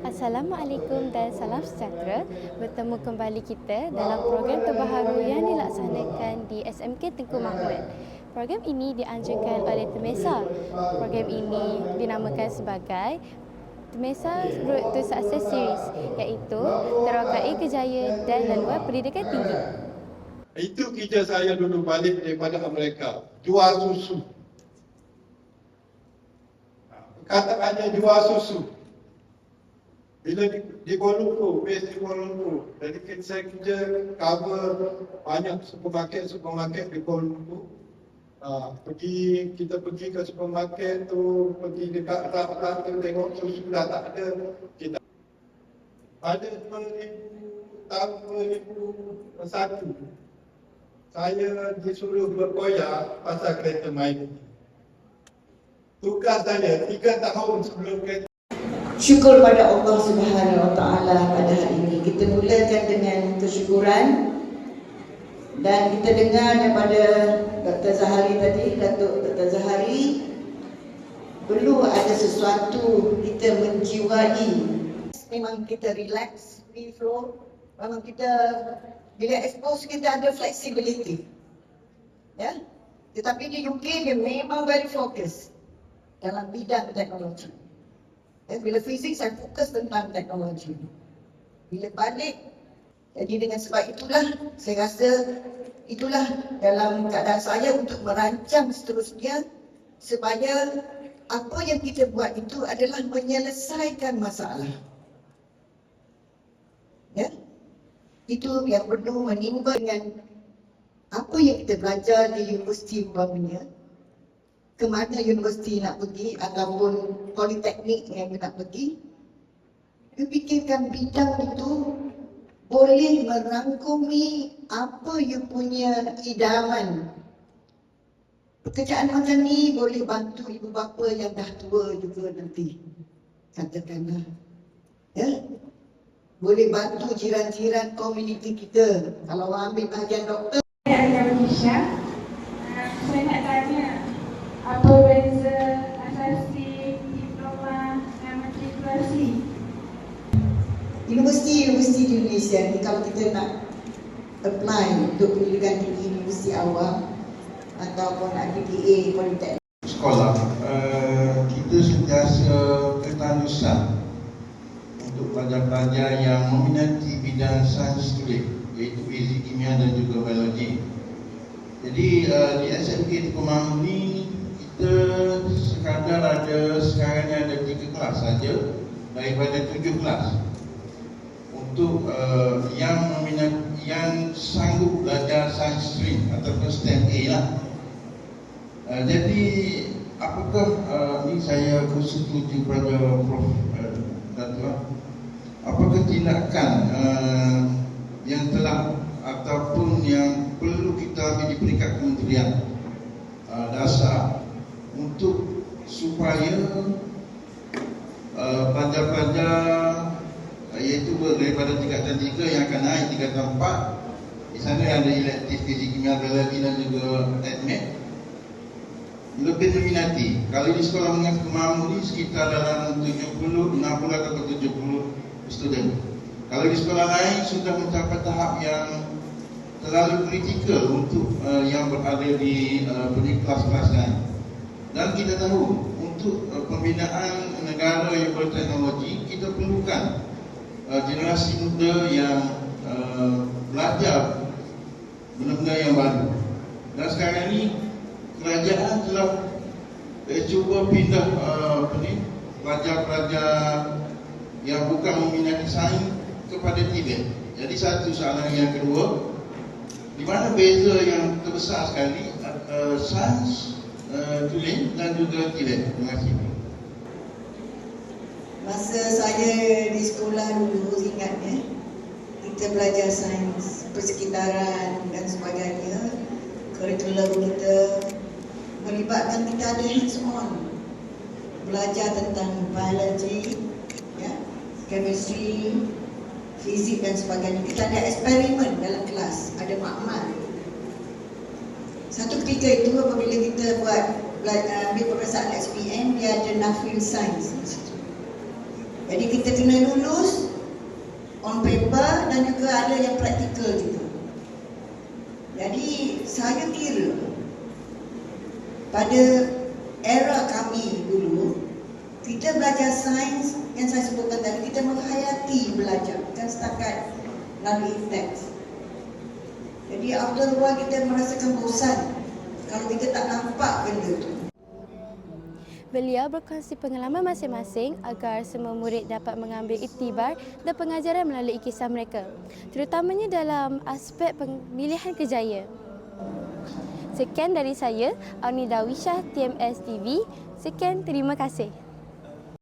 Assalamualaikum dan salam sejahtera. Bertemu kembali kita dalam program terbaru yang dilaksanakan di SMK Tengku Mahmud. Program ini dianjurkan oleh TEMESA. Program ini dinamakan sebagai TEMESA Road to Success Series, iaitu terokai kejayaan dan laluan pendidikan tinggi. Itu kerja saya dulu balik daripada Amerika, jual susu. Katakannya jual susu. Bila di Kuala Lumpur, base di Kuala Lumpur, jadi saya kerja cover banyak supermarket di Kuala Lumpur. Kita pergi ke supermarket tu, pergi dekat rak tu, tengok susu dah tak ada. Kita pada 2001, saya disuruh berkoyak pasal kereta main. Tugas saya 3 tahun sebelum kereta. Syukur pada Allah Subhanahu Wa Taala pada hari ini. Kita mulakan dengan kesyukuran dan kita dengar daripada Dr. Zahari tadi, Datuk Dr. Zahari, perlu ada sesuatu kita menjiwai. Memang kita relax, free flow. Memang kita bila expose kita ada flexibility. Ya. Tetapi di UK dia memang very fokus dalam bidang teknologi. Bila fizik saya fokus tentang teknologi. Bila balik, jadi dengan sebab itulah saya rasa itulah dalam keadaan saya untuk merancang seterusnya supaya apa yang kita buat itu adalah menyelesaikan masalah. Ya, itu yang perlu menimba dengan apa yang kita belajar di universiti umpamanya. Ke mana universiti nak pergi ataupun politeknik yang nak pergi, fikirkan bidang itu boleh merangkumi apa you punya idaman. Pekerjaan macam ni boleh bantu ibu bapa yang dah tua juga nanti, katakanlah, ya, boleh bantu jiran-jiran komuniti kita. Kalau ambil bahagian doktor, saya nak tanya, apa beza asasi, diploma dan matrikulasi? Universiti di Indonesia ni kalau kita nak apply untuk pendidikan tinggi universiti awam ataupun IPTA, politeknik sekolah, kita sentiasa ketahusan untuk pelajar-pelajar yang meminati bidang sains tulis, iaitu fizik, kimia dan juga biologi. Jadi di SMK Tengku Mahmud ni kita sekadar sekarang ni ada 3 kelas saja daripada 7 kelas untuk yang sanggup belajar sains stream ataupun STEM A lah. Jadi apakah ni saya bersetuju pada Prof Datuk, apakah tindakan yang telah ataupun yang perlu kita ambil di peringkat kementerian dasar untuk supaya pelajar-pelajar iaitu daripada tingkatan 3 yang akan naik tingkatan 4, di sana ada elektif fizik, kimia, biologi dan juga admit, lebih meminati. Kalau di sekolah menengah Tengku Mahmud ni sekitar dalam 60 atau 70 student. Kalau di sekolah lain sudah mencapai tahap yang terlalu kritikal untuk yang berada di kelas-kelas lain. Dan kita tahu untuk pembinaan negara yang berteknologi, kita perlukan generasi muda yang belajar benda-benda yang baru. Dan sekarang ini kerajaan telah cuba pindah pelajar-pelajar yang bukan meminati sains kepada TVET. Jadi satu soalan yang kedua, di mana beza yang terbesar sekali sains tulis dan juga TVET? Terima kasih. masa saya di sekolah dulu, ingatnya kita belajar sains persekitaran dan sebagainya. Kurikulum kita melibatkan kita ada hands on, belajar tentang biologi, ya, chemistry, fizik dan sebagainya. Kita ada eksperimen dalam kelas, ada makmal. Satu ketika itu apabila kita buat ambil peperiksaan SPM, dia ada nafil sains. Jadi kita kena lulus on paper dan juga ada yang praktikal juga. Jadi saya kira pada era kami dulu, kita belajar sains yang saya sebutkan tadi, kita menghayati belajar, bukan setakat melalui teks. Jadi after a while kita merasakan bosan kalau kita tak nampak benda tu. Beliau berkongsi pengalaman masing-masing agar semua murid dapat mengambil iktibar dan pengajaran melalui kisah mereka, terutamanya dalam aspek pemilihan kerjaya. Sekian dari saya, Auni Dawisyah, TMS TV. Sekian, terima kasih.